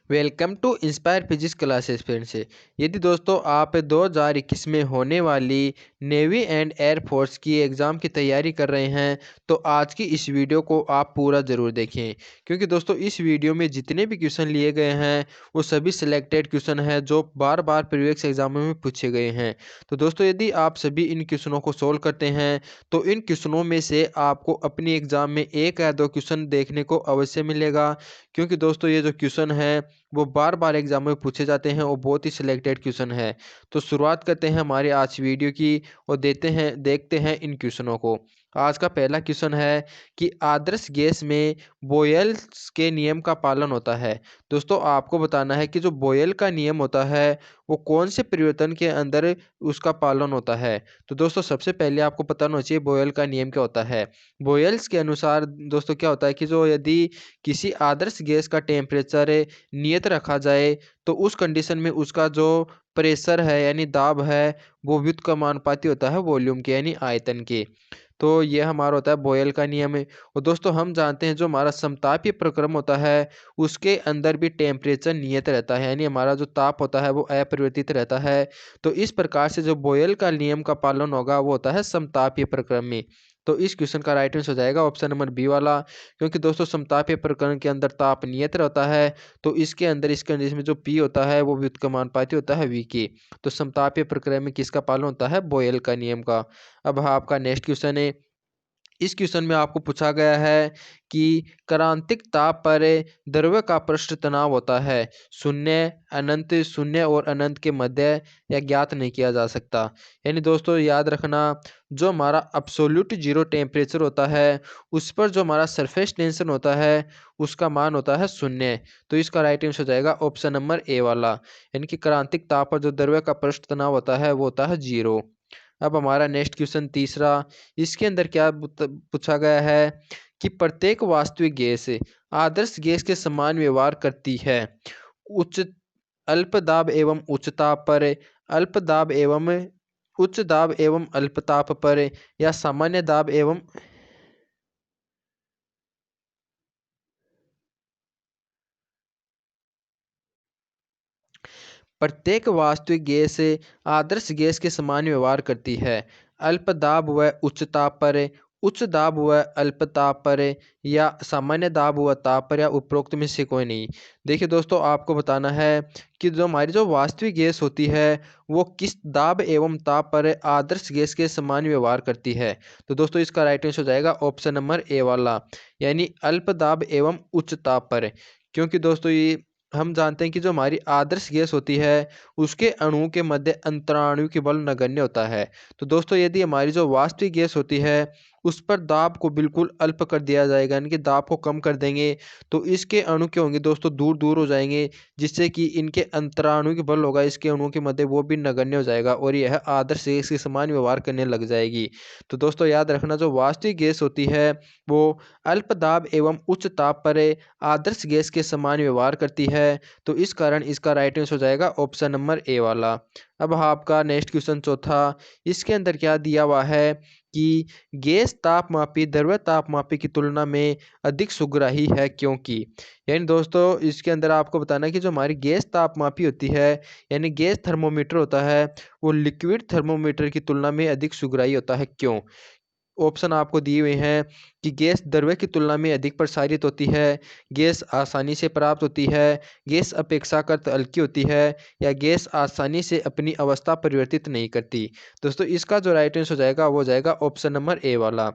Welcome to inspire physics classes friends. यदि दोस्तों आप 2021 में होने वाली नेवी एंड एयर फोर्स की एग्ज़ाम की तैयारी कर रहे हैं तो आज की इस वीडियो को आप पूरा ज़रूर देखें, क्योंकि दोस्तों इस वीडियो में जितने भी क्वेश्चन लिए गए हैं वो सभी सिलेक्टेड क्वेश्चन हैं जो बार बार प्रीवियस एग्जामों में पूछे गए हैं। तो दोस्तों यदि आप सभी इन क्वेश्चनों को सोल्व करते हैं तो इन क्वेश्चनों में से आपको अपनी एग्ज़ाम में एक या दो क्वेश्चन देखने को अवश्य मिलेगा, क्योंकि दोस्तों ये जो क्वेश्चन है वो बार बार एग्जाम में पूछे जाते हैं और बहुत ही सिलेक्टेड क्वेश्चन है। तो शुरुआत करते हैं हमारे आज वीडियो की और देखते हैं इन क्वेश्चनों को। आज का पहला क्वेश्चन है कि आदर्श गैस में बोयल्स के नियम का पालन होता है। दोस्तों आपको बताना है कि जो बोयल का नियम होता है वो कौन से परिवर्तन के अंदर उसका पालन होता है। तो दोस्तों सबसे पहले आपको पता होना चाहिए बोयल का नियम क्या होता है। बोयल्स के अनुसार दोस्तों क्या होता है कि जो यदि किसी आदर्श गैस का टेम्परेचर नियत रखा जाए तो उस कंडीशन में उसका जो प्रेशर है यानी दाब है वो व्युत्क्रमानुपाती होता है वॉल्यूम के यानी आयतन के। तो ये हमारा होता है बोयल का नियम है। और दोस्तों हम जानते हैं जो हमारा समतापीय प्रक्रम होता है उसके अंदर भी टेम्परेचर नियत रहता है, यानी हमारा जो ताप होता है वो अपरिवर्तित रहता है। तो इस प्रकार से जो बोयल का नियम का पालन होगा वो होता है समतापीय प्रक्रम में। तो इस क्वेश्चन का राइट आंसर हो जाएगा ऑप्शन नंबर बी वाला, क्योंकि दोस्तों समतापीय प्रकरण के अंदर ताप नियत रहता है तो इसके अंदर इस कंडीशन में जो पी होता है वो व्युत्क्रमानुपाती होता है वी के। तो समतापीय प्रक्रिया में किसका पालन होता है, बोयल का नियम का। अब आपका नेक्स्ट क्वेश्चन है। इस क्वेश्चन में आपको पूछा गया है कि क्रांतिक ताप पर द्रव्य का पृष्ठ तनाव होता है शून्य, अनंत, शून्य और अनंत के मध्य या ज्ञात नहीं किया जा सकता। यानी दोस्तों याद रखना, जो हमारा अब्सोल्यूट जीरो टेम्परेचर होता है उस पर जो हमारा सरफेस टेंशन होता है उसका मान होता है शून्य। तो इसका राइट आंसर हो जाएगा ऑप्शन नंबर ए वाला, यानी कि क्रांतिक ताप पर जो द्रव्य का पृष्ठ तनाव होता है वो होता है जीरो। अब हमारा नेक्स्ट क्वेश्चन तीसरा, इसके अंदर क्या पूछा गया है कि प्रत्येक वास्तविक गैस आदर्श गैस के समान व्यवहार करती है उच्च अल्प दाब एवं उच्च ताप पर, अल्प दाब एवं उच्च दाब एवं अल्प ताप पर, या सामान्य दाब एवं प्रत्येक वास्तविक गैस आदर्श गैस के समान व्यवहार करती है अल्प दाब व उच्च ताप पर, उच्च दाब व अल्प ताप पर, या सामान्य दाब व ताप पर, या उपरोक्त में से कोई नहीं। देखिए दोस्तों आपको बताना है कि जो हमारी जो वास्तविक गैस होती है वो किस दाब एवं ताप पर आदर्श गैस के समान व्यवहार करती है। तो दोस्तों इसका राइट आंसर हो जाएगा ऑप्शन नंबर ए वाला, यानी अल्प दाब एवं उच्च ताप पर। क्योंकि दोस्तों ये हम जानते हैं कि जो हमारी आदर्श गैस होती है उसके अणुओं के मध्य अंतराणु बल नगण्य होता है। तो दोस्तों यदि हमारी जो वास्तविक गैस होती है उस पर दाब को बिल्कुल अल्प कर दिया जाएगा, यानी कि दाब को कम कर देंगे तो इसके अणु क्या होंगे दोस्तों, दूर दूर हो जाएंगे, जिससे कि इनके अंतराणु बल होगा इसके अणुओं के मध्य वो भी नगण्य हो जाएगा और यह आदर्श गैस के समान व्यवहार करने लग जाएगी। तो दोस्तों याद रखना, जो वास्तविक गैस होती है वो अल्प दाब एवं उच्च ताप पर आदर्श गैस के समान व्यवहार करती है। तो इस कारण इसका राइट आंसर हो जाएगा ऑप्शन नंबर ए वाला। अब आपका नेक्स्ट क्वेश्चन चौथा, इसके अंदर क्या दिया हुआ है कि गैस तापमापी द्रव्य तापमापी की तुलना में अधिक सुग्राही है क्योंकि। यानी दोस्तों इसके अंदर आपको बताना है कि जो हमारी गैस तापमापी होती है यानी गैस थर्मोमीटर होता है वो लिक्विड थर्मोमीटर की तुलना में अधिक सुग्राही होता है क्यों। ऑप्शन आपको दिए हुए हैं कि गैस द्रव्य की तुलना में अधिक प्रसारित होती है, गैस आसानी से प्राप्त होती है, गैस अपेक्षाकृत हल्की होती है, या गैस आसानी से अपनी अवस्था परिवर्तित नहीं करती। दोस्तों इसका जो राइट आंसर हो जाएगा वो हो जाएगा ऑप्शन नंबर ए वाला,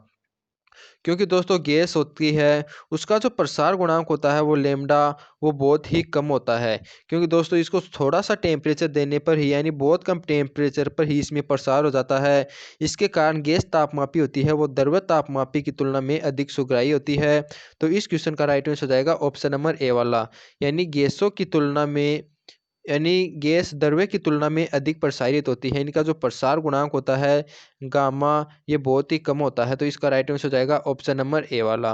क्योंकि दोस्तों गैस होती है उसका जो प्रसार गुणांक होता है वो लेमडा वो बहुत ही कम होता है, क्योंकि दोस्तों इसको थोड़ा सा टेम्परेचर देने पर ही यानी बहुत कम टेम्परेचर पर ही इसमें प्रसार हो जाता है। इसके कारण गैस तापमापी होती है वो द्रव्य तापमापी की तुलना में अधिक सुग्राही होती है। तो इस क्वेश्चन का राइट आंसर हो जाएगा ऑप्शन नंबर ए वाला, यानी गैसों की तुलना में यानी गैस द्रव्य की तुलना में अधिक प्रसारित होती है, इनका जो प्रसार गुणांक होता है गामा ये बहुत ही कम होता है। तो इसका राइट आंसर हो जाएगा ऑप्शन नंबर ए वाला।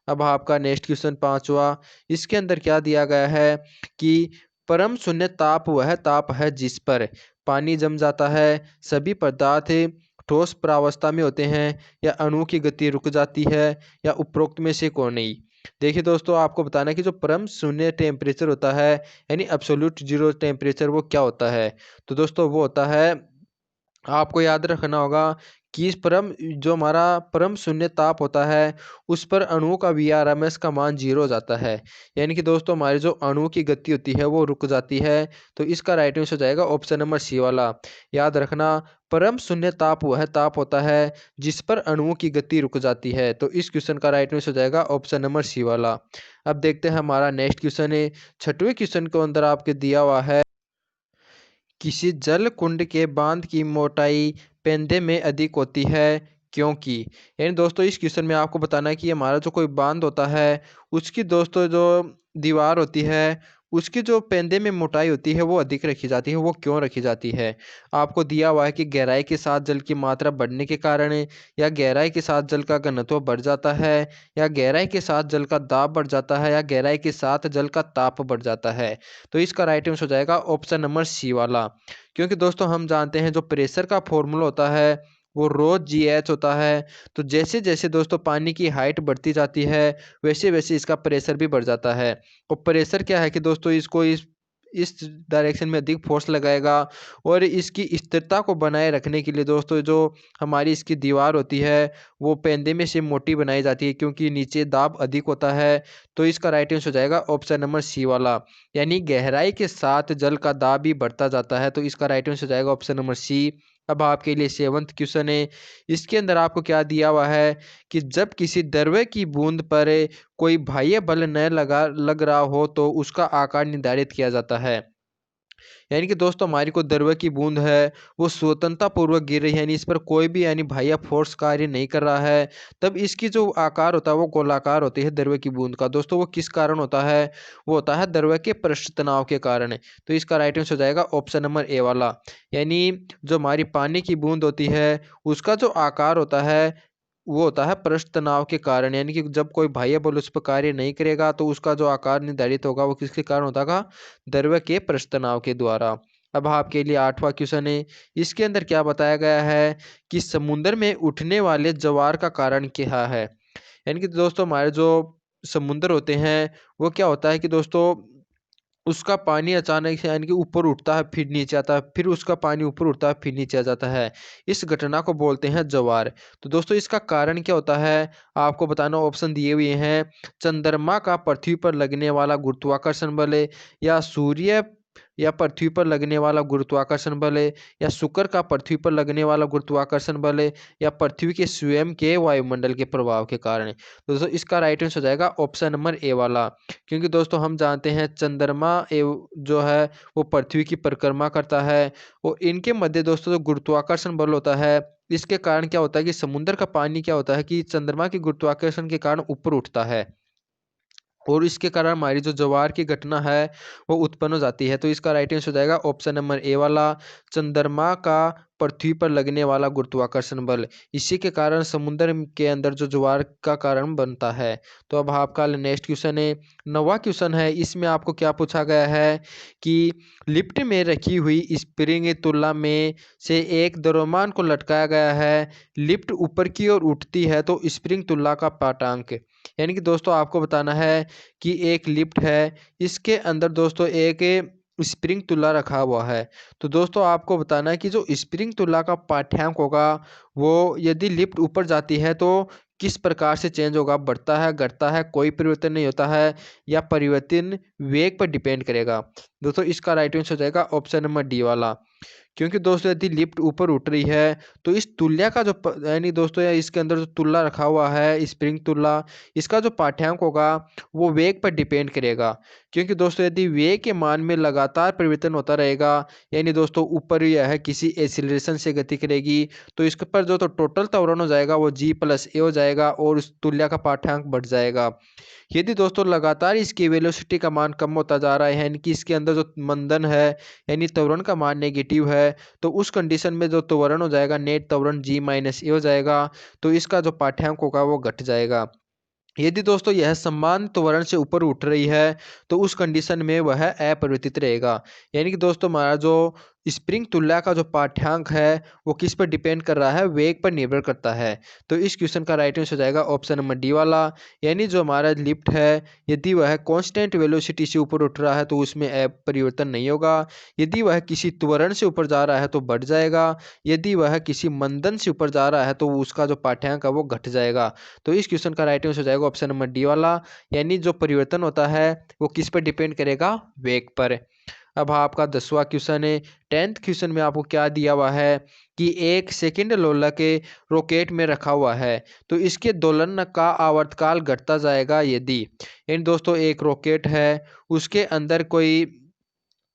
अब आपका नेक्स्ट क्वेश्चन पांचवा, इसके अंदर क्या दिया गया है कि परम शून्य ताप वह ताप है जिस पर पानी जम जाता है, सभी पदार्थ ठोस प्रावस्था में होते हैं, या अणु की गति रुक जाती है, या उपरोक्त में से कौन नहीं। देखिए दोस्तों, आपको बताना है कि जो परम शून्य टेम्परेचर होता है यानी एब्सोल्यूट जीरो टेम्परेचर, वो क्या होता है। तो दोस्तों वो होता है, आपको याद रखना होगा कि इस परम जो हमारा परम शून्य ताप होता है, उस पर अणुओं का Vrms का मान जीरो हो जाता है। यानी कि दोस्तों हमारे जो अणुओं की गति होती है वो रुक जाती है। तो इसका राइट आंसर हो जाएगा ऑप्शन नंबर सी वाला। याद रखना, परम शून्य ताप वह ताप होता है जिस पर अणुओं की गति रुक जाती है। तो इस क्वेश्चन का राइट आंसर हो जाएगा ऑप्शन नंबर सी वाला। अब देखते हैं हमारा नेक्स्ट क्वेश्चन है। छठवें क्वेश्चन के अंदर आपके दिया हुआ है, किसी जल कुंड के बांध की मोटाई पेंदे में अधिक होती है, क्योंकि। यानी दोस्तों इस क्वेश्चन में आपको बताना है कि हमारा जो कोई बांध होता है, उसकी दोस्तों जो दीवार होती है, उसकी जो पेंदे में मोटाई होती है वो अधिक रखी जाती है। वो क्यों रखी जाती है। आपको दिया हुआ है कि गहराई के साथ जल की मात्रा बढ़ने के कारण, या गहराई के साथ जल का घनत्व बढ़ जाता है, या गहराई के साथ जल का दाब बढ़ जाता है, या गहराई के साथ जल का ताप बढ़ जाता है। तो इसका राइट आंसर हो जाएगा ऑप्शन नंबर सी वाला। क्योंकि दोस्तों हम जानते हैं जो प्रेशर का फॉर्मूला होता है वो रो जी एच होता है। तो जैसे जैसे दोस्तों पानी की हाइट बढ़ती जाती है, वैसे वैसे इसका प्रेशर भी बढ़ जाता है। और प्रेशर क्या है कि दोस्तों इसको इस डायरेक्शन में अधिक फोर्स लगाएगा, और इसकी स्थिरता को बनाए रखने के लिए दोस्तों जो हमारी इसकी दीवार होती है वो पेंदे में से मोटी बनाई जाती है, क्योंकि नीचे दाब अधिक होता है। तो इसका राइट आंसर हो जाएगा ऑप्शन नंबर सी वाला। यानी गहराई के साथ जल का दाब भी बढ़ता जाता है। तो इसका राइट आंसर हो जाएगा ऑप्शन नंबर सी। अब आपके लिए सेवंथ क्वेश्चन है। इसके अंदर आपको क्या दिया हुआ है कि जब किसी द्रव्य की बूंद पर कोई बाह्य बल न लग रहा हो तो उसका आकार निर्धारित किया जाता है। यानी कि दोस्तों हमारी को द्रव्य की बूंद है वो स्वतंत्रता पूर्वक गिर रही है, यानी इस पर कोई भी यानी बाह्य फोर्स कार्य नहीं कर रहा है। तब इसकी जो आकार होता है वो गोलाकार होती है द्रव्य की बूंद का। दोस्तों वो किस कारण होता है, वो होता है द्रव्य के पृष्ठ तनाव के कारण। तो इसका राइट आंसर हो जाएगा ऑप्शन नंबर ए वाला। यानी जो हमारी पानी की बूंद होती है उसका जो आकार होता है वो होता है पृष्ठ तनाव के कारण। यानी कि जब कोई बाह्य बल उस पर कार्य नहीं करेगा तो उसका जो आकार निर्धारित होगा वो किसके कारण होगा, द्रव्य के पृष्ठ तनाव के द्वारा। अब आपके लिए आठवां क्वेश्चन है। इसके अंदर क्या बताया गया है कि समुद्र में उठने वाले ज्वार का कारण क्या है। यानी कि दोस्तों हमारे जो समुद्र होते हैं वो क्या होता है कि दोस्तों उसका पानी अचानक से यानी कि ऊपर उठता है फिर नीचे आता है, फिर उसका पानी ऊपर उठता है फिर नीचे आ जाता है। इस घटना को बोलते हैं ज्वार। तो दोस्तों इसका कारण क्या होता है, आपको बताना। ऑप्शन दिए हुए हैं, चंद्रमा का पृथ्वी पर लगने वाला गुरुत्वाकर्षण बल है, या सूर्य या पृथ्वी पर लगने वाला गुरुत्वाकर्षण बल है, या शुक्र का पृथ्वी पर लगने वाला गुरुत्वाकर्षण बल है, या पृथ्वी के स्वयं के वायुमंडल के प्रभाव के कारण है। तो दोस्तों इसका राइट आंसर हो जाएगा ऑप्शन नंबर ए वाला। क्योंकि दोस्तों हम जानते हैं चंद्रमा जो है वो पृथ्वी की परिक्रमा करता है, और इनके मध्य दोस्तों जो गुरुत्वाकर्षण बल होता है, इसके कारण क्या होता है कि समुद्र का पानी क्या होता है कि चंद्रमा के गुरुत्वाकर्षण के कारण ऊपर उठता है, और इसके कारण हमारी जो ज्वार की घटना है वो उत्पन्न हो जाती है। तो इसका राइट आंसर हो जाएगा ऑप्शन नंबर ए वाला, चंद्रमा का पृथ्वी पर लगने वाला गुरुत्वाकर्षण बल, इसी के कारण समुद्र के अंदर जो ज्वार का कारण बनता है। तो अब आपका नेक्स्ट क्वेश्चन है, नौवां क्वेश्चन है। इसमें आपको क्या पूछा गया है कि लिफ्ट में रखी हुई स्प्रिंग तुला में से एक द्रव्यमान को लटकाया गया है, लिफ्ट ऊपर की ओर उठती है तो स्प्रिंग तुला का पाठांक। यानी कि दोस्तों आपको बताना है कि एक लिफ्ट है, इसके अंदर दोस्तों एक स्प्रिंग तुला रखा हुआ है। तो दोस्तों आपको बताना है कि जो स्प्रिंग तुला का पाठ्यांक होगा वो यदि लिफ्ट ऊपर जाती है तो किस प्रकार से चेंज होगा, बढ़ता है घटता है, कोई परिवर्तन नहीं होता है, या परिवर्तन वेग पर डिपेंड करेगा। दोस्तों इसका राइट आंसर हो जाएगा ऑप्शन नंबर डी वाला। क्योंकि दोस्तों यदि लिफ्ट ऊपर उठ रही है तो इस तुल्य का जो यानी दोस्तों या इसके अंदर जो तुल्ला रखा हुआ है स्प्रिंग तुल्ला, इसका जो पाठ्यांक होगा वो वेग पर डिपेंड करेगा। क्योंकि दोस्तों यदि वेग के मान में लगातार परिवर्तन होता रहेगा, यानी दोस्तों ऊपर यह है किसी एसिलरेशन से गति करेगी, तो इसके पर जो तो टोटल त्वरण हो जाएगा वो जी प्लस ए हो जाएगा, और उस तुल्य का पाठ्यांक बढ़ जाएगा। यदि दोस्तों लगातार इसकी वेलोसिटी का मान कम होता जा रहा है, यानी कि इसके अंदर जो मंदन है यानी त्वरण का मान नेगेटिव है, तो उस कंडीशन में जो त्वरण हो जाएगा नेट त्वरण जी माइनस ए हो जाएगा। तो इसका जो पाठ्यांक होगा वो घट जाएगा। यदि दोस्तों यह समान त्वरण से ऊपर उठ रही है तो उस कंडीशन में वह अपरिवर्तित रहेगा। यानी कि दोस्तों हमारा जो स्प्रिंग तुल्य का जो पाठ्यांक है वो किस पर डिपेंड कर रहा है, वेग पर निर्भर करता है। तो इस क्वेश्चन का राइट आंसर हो जाएगा ऑप्शन नंबर डी वाला, यानी जो हमारा लिफ्ट है यदि वह कांस्टेंट वेलोसिटी से ऊपर उठ रहा है तो उसमें परिवर्तन नहीं होगा, यदि वह किसी त्वरण से ऊपर जा रहा है तो बढ़ जाएगा, यदि वह किसी मंदन से ऊपर जा रहा है तो उसका जो पाठ्यांक है वो घट जाएगा। तो इस क्वेश्चन का राइट आंसर हो जाएगा ऑप्शन नंबर डी वाला, यानी जो परिवर्तन होता है वो किस पर डिपेंड करेगा, वेग पर। अब आपका 10वां क्वेश्चन है। 10th क्वेश्चन में आपको क्या दिया हुआ है कि एक सेकंड लोलक के रॉकेट में रखा हुआ है तो इसके दोलन का आवर्तकाल घटता जाएगा यदि। इन दोस्तों एक रॉकेट है, उसके अंदर कोई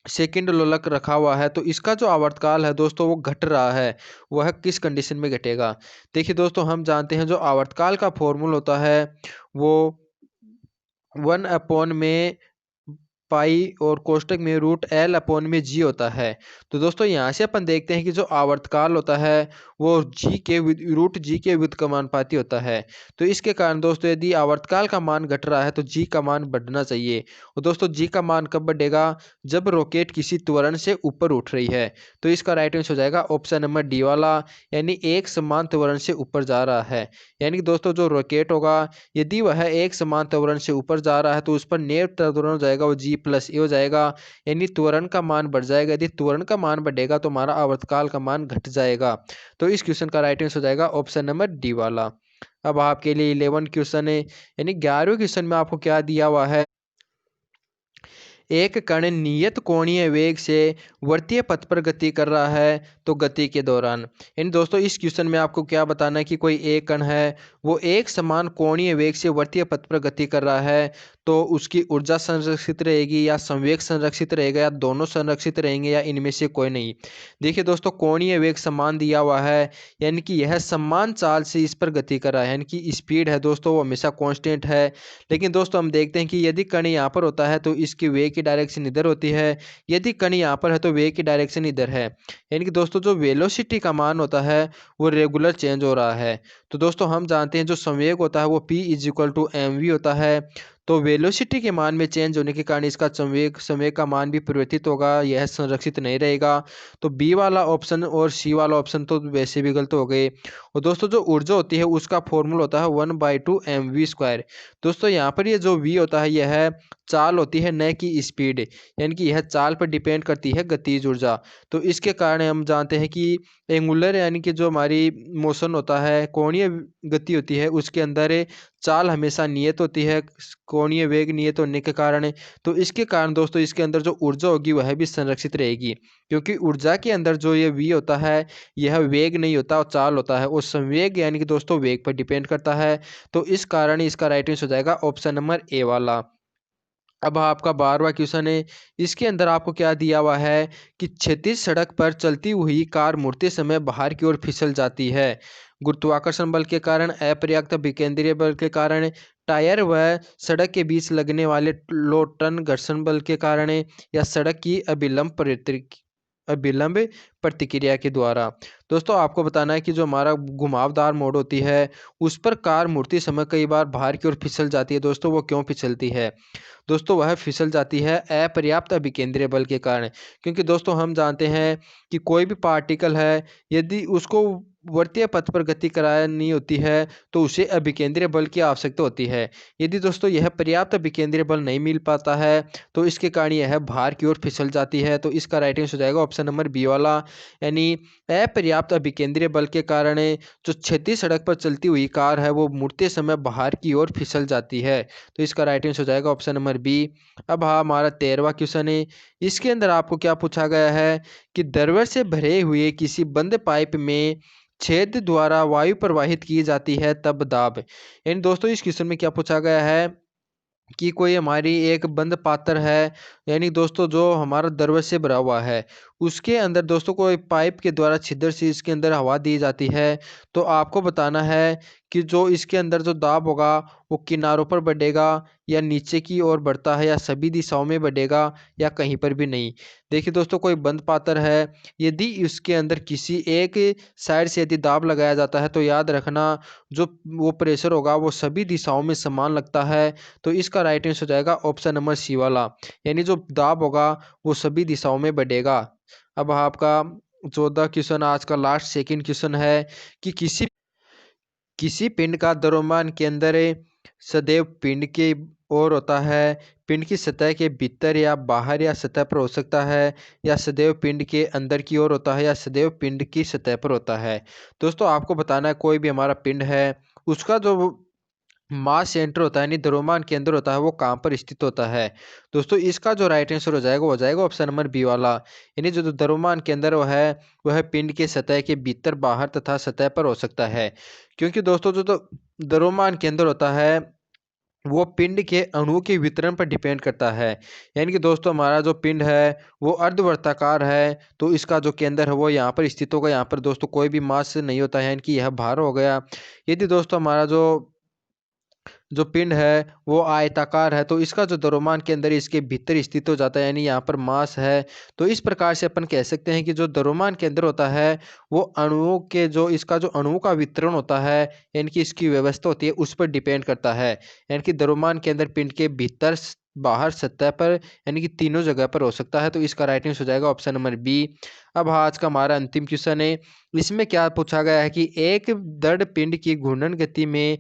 सेकंड लोलक रखा हुआ है तो इसका जो आवर्तकाल है दोस्तों वो घट रहा है, वह किस कंडीशन में घटेगा। देखिए दोस्तों, हम जानते हैं जो आवर्तकाल का फॉर्मूला होता है वो 1 में पाई और कोष्टक में √L/g होता है। तो दोस्तों यहाँ से अपन देखते हैं कि जो आवर्तकाल होता है वो √g के व्युत्क्रमानुपाती होता है। तो इसके कारण दोस्तों यदि आवर्तकाल का मान घट रहा है तो g का मान बढ़ना चाहिए। और दोस्तों g का मान कब बढ़ेगा, जब रॉकेट किसी त्वरण से ऊपर उठ रही है। तो इसका राइट आंसर हो जाएगा ऑप्शन नंबर डी वाला, यानी एक समान त्वरण से ऊपर जा रहा है। यानी कि दोस्तों जो रॉकेट होगा यदि वह एक समान त्वरण से ऊपर जा रहा है तो उस पर नेट त्वरण हो जाएगा वो g+a हो जाएगा, यानी त्वरण का मान बढ़ जाएगा। यदि त्वरण का मान बढ़ेगा तो हमारा आवर्तकाल का मान घट जाएगा। तो इस क्वेश्चन का राइट आंसर हो जाएगा ऑप्शन नंबर डी वाला। अब आपके लिए 11 क्वेश्चन है, यानी 11वें क्वेश्चन में आपको क्या दिया हुआ है, एक कण नियत कोणीय वेग से वर्तीय पथ पर गति कर रहा है तो गति के दौरान। इन दोस्तों इस क्वेश्चन में आपको क्या बताना है कि कोई एक कण है वो एक समान कोणीय वेग से वर्तीय पथ पर गति कर रहा है तो उसकी ऊर्जा संरक्षित रहेगी या संवेग संरक्षित रहेगा या दोनों संरक्षित रहेंगे या इनमें से कोई नहीं। देखिए दोस्तों, कोणीय वेग समान दिया हुआ है, यानी कि यह समान चाल से इस पर गति कर रहा है, यानी कि स्पीड है दोस्तों वो हमेशा कांस्टेंट है। लेकिन दोस्तों हम देखते हैं कि यदि कण यहाँ पर होता है तो इसकी वेग की डायरेक्शन इधर होती है, यदि कण यहाँ पर है तो वेग की डायरेक्शन इधर है। यानी कि दोस्तों जो वेलोसिटी का मान होता है वो रेगुलर चेंज हो रहा है। तो दोस्तों हम जानते हैं जो संवेग होता है वो p = mv होता है। तो वेलोसिटी के मान में चेंज होने के कारण इसका संवेग का मान भी परिवर्तित होगा, यह संरक्षित नहीं रहेगा। तो बी वाला ऑप्शन और सी वाला ऑप्शन तो वैसे भी गलत हो गए। और दोस्तों जो ऊर्जा होती है उसका फॉर्मूला होता है 1/2 mv²। दोस्तों यहाँ पर ये जो v होता है यह चाल होती है न कि स्पीड, यानी कि यह चाल पर डिपेंड करती है गतिज ऊर्जा। तो इसके कारण हम जानते हैं कि एंगुलर यानी कि जो हमारी मोशन होता है, कोणीय गति होती है, उसके अंदर चाल हमेशा नियत होती है, कोणीय वेग नियत होने के कारण। तो इसके कारण दोस्तों इसके अंदर जो ऊर्जा होगी वह भी संरक्षित रहेगी, क्योंकि ऊर्जा के अंदर जो ये v होता है यह वेग नहीं होता और चाल होता है, और संवेग यानी कि दोस्तों वेग पर डिपेंड करता है। तो इस कारण इसका राइट आंसर हो जाएगा ऑप्शन नंबर ए वाला। अब आपका 12वां क्वेश्चन है, इसके अंदर आपको क्या दिया हुआ है कि क्षैतिज सड़क पर चलती हुई कार मुड़ते समय बाहर की ओर फिसल जाती है, गुरुत्वाकर्षण बल के कारण, अपर्याप्त विकेंद्रीय बल के कारण, टायर व सड़क के बीच लगने वाले लोटन घर्षण बल के कारण, या सड़क की अभिलंब प्रतिक्रिया के द्वारा। दोस्तों आपको बताना है कि जो हमारा घुमावदार मोड़ होती है उस पर कार मुड़ते समय कई बार बाहर की ओर फिसल जाती है। दोस्तों वो क्यों फिसलती है, दोस्तों वह फिसल जाती है अपर्याप्त अभिकेंद्रीय बल के कारण। क्योंकि दोस्तों हम जानते हैं कि कोई भी पार्टिकल है यदि उसको वर्तीय पथ पर गति करानी होती है तो उसे अभिकेंद्रीय बल की आवश्यकता होती है। यदि दोस्तों यह पर्याप्त अभिकेंद्रीय बल नहीं मिल पाता है तो इसके कारण यह बाहर की ओर फिसल जाती है। तो इसका राइट आंसर हो जाएगा ऑप्शन नंबर बी वाला, यानी अपर्याप्त अभिकेंद्रीय बल के कारण जो क्षैतिज सड़क पर चलती हुई कार है वो मुड़ते समय बाहर की ओर फिसल जाती है। तो इसका राइट आंसर हो जाएगा ऑप्शन नंबर बी। अब हाँ हमारा 13वां क्वेश्चन है, इसके अंदर आपको क्या पूछा गया है कि दरवर से भरे हुए किसी बंद पाइप में छेद द्वारा वायु प्रवाहित की जाती है तब दाब। इन दोस्तों इस क्वेश्चन में क्या पूछा गया है कि कोई हमारी एक बंद पात्र है, यानी दोस्तों जो हमारा दरवाजे से भरा हुआ है उसके अंदर दोस्तों कोई पाइप के द्वारा छिद्र से इसके अंदर हवा दी जाती है। तो आपको बताना है कि जो इसके अंदर जो दाब होगा वो किनारों पर बढ़ेगा या नीचे की ओर बढ़ता है या सभी दिशाओं में बढ़ेगा या कहीं पर भी नहीं। देखिए दोस्तों, कोई बंद पात्र है यदि उसके अंदर किसी एक साइड से यदि दाब लगाया जाता है तो याद रखना जो वो प्रेशर होगा वो सभी दिशाओं में समान लगता है। तो इसका राइट आंसर हो जाएगा ऑप्शन नंबर सी वाला, यानी जो दाब होगा वो सभी दिशाओं में बढ़ेगा। अब आपका 14 क्वेश्चन आज का लास्ट सेकंड क्वेश्चन है कि किसी किसी पिंड का द्रव्यमान केंद्र सदैव पिंड की ओर होता है। पिंड की सतह के भीतर या बाहर या सतह पर हो सकता है, या सदैव पिंड के अंदर की ओर होता है, या सदैव पिंड की सतह पर होता है। दोस्तों आपको बताना है कोई भी हमारा पिंड है उसका जो मास सेंटर होता है यानी द्रव्यमान केंद्र होता है वो कहाँ पर स्थित होता है। दोस्तों इसका जो राइट आंसर हो जाएगा वो हो जाएगा ऑप्शन नंबर बी वाला, यानी जो द्रव्यमान केंद्र वो है पिंड के सतह के भीतर, बाहर तथा सतह पर हो सकता है। क्योंकि दोस्तों जो तो द्रव्यमान केंद्र होता है वो पिंड के अणुओं के वितरण पर डिपेंड करता है। यानी कि दोस्तों हमारा जो पिंड है वो अर्धवर्ताकार है, तो इसका जो केंद्र है वो यहाँ पर स्थित होगा। यहाँ पर दोस्तों कोई भी मास नहीं होता है, यानी कि यह भार हो गया। यदि दोस्तों हमारा जो जो पिंड है वो आयताकार है, तो इसका जो द्रव्यमान के अंदर इसके भीतर स्थित हो जाता है, यानी यहाँ पर मास है। तो इस प्रकार से अपन कह सकते हैं कि जो द्रव्यमान के अंदर होता है वो अणुओं के जो इसका जो अणुओं का वितरण होता है यानी कि इसकी व्यवस्था होती है उस पर डिपेंड करता है। यानी कि द्रव्यमान के अंदर पिंड के भीतर, बाहर, सतह पर, यानी कि तीनों जगह पर हो सकता है। तो इसका राइट आंसर हो जाएगा ऑप्शन नंबर बी। अब आज का हमारा अंतिम क्वेश्चन है, इसमें क्या पूछा गया है कि एक दृढ़ पिंड की घूर्णन गति में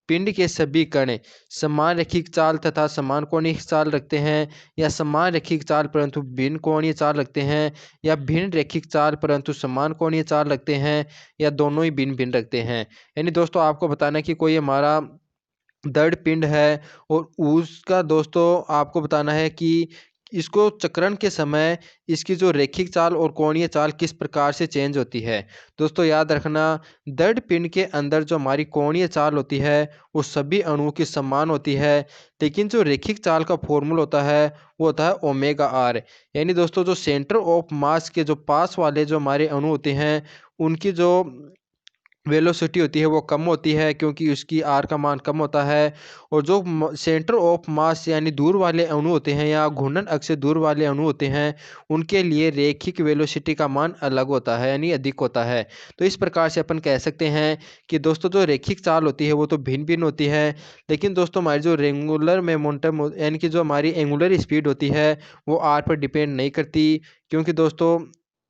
पिंड के सभी कण समान रैखिक चाल तथा समान कोणीय चाल रखते हैं, या समान रैखिक चाल परंतु भिन्न कोणीय चाल रखते हैं, या भिन्न रैखिक चाल परंतु समान कोणीय चाल रखते हैं, या दोनों ही भिन्न भिन्न रखते हैं। यानी दोस्तों आपको बताना है कि कोई हमारा दृढ़ पिंड है और उसका दोस्तों आपको बताना है कि इसको चक्रण के समय इसकी जो रैखिक चाल और कोणीय चाल किस प्रकार से चेंज होती है। दोस्तों याद रखना, दृढ़ पिंड के अंदर जो हमारी कोणीय चाल होती है वो सभी अणुओं की समान होती है, लेकिन जो रैखिक चाल का फॉर्मूला होता है वो होता है ओमेगा आर। यानी दोस्तों जो सेंटर ऑफ मास के जो पास वाले जो हमारे अणु होते हैं उनकी जो वेलोसिटी होती है वो कम होती है, क्योंकि उसकी आर का मान कम होता है। और जो सेंटर ऑफ मास यानी दूर वाले अणु होते हैं या घूर्णन अक्ष से दूर वाले अणु होते हैं उनके लिए रैखिक वेलोसिटी का मान अलग होता है यानी अधिक होता है। तो इस प्रकार से अपन कह सकते हैं कि दोस्तों जो रैखिक चाल होती है वो तो भिन्न भिन्न होती है, लेकिन दोस्तों हमारी जो रेंगुलर मोमेंटम यानी कि जो हमारी एंगुलर स्पीड होती है वो आर पर डिपेंड नहीं करती। क्योंकि दोस्तों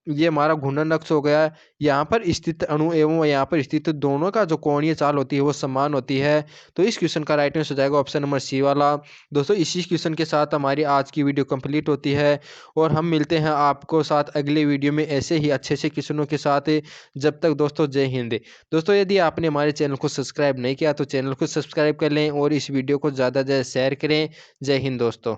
ये हमारा घूर्णन अक्ष हो गया, यहाँ पर स्थित अणु एवं यहाँ पर स्थित दोनों का जो कोणीय चाल होती है वो समान होती है। तो इस क्वेश्चन का राइट आंसर हो जाएगा ऑप्शन नंबर सी वाला। दोस्तों इसी क्वेश्चन के साथ हमारी आज की वीडियो कंप्लीट होती है, और हम मिलते हैं आपको साथ अगले वीडियो में ऐसे ही अच्छे अच्छे क्वेश्चनों के साथ। जब तक दोस्तों जय हिंद। दोस्तों यदि आपने हमारे चैनल को सब्सक्राइब नहीं किया तो चैनल को सब्सक्राइब कर लें और इस वीडियो को ज़्यादा से ज़्यादा शेयर करें। जय हिंद दोस्तों।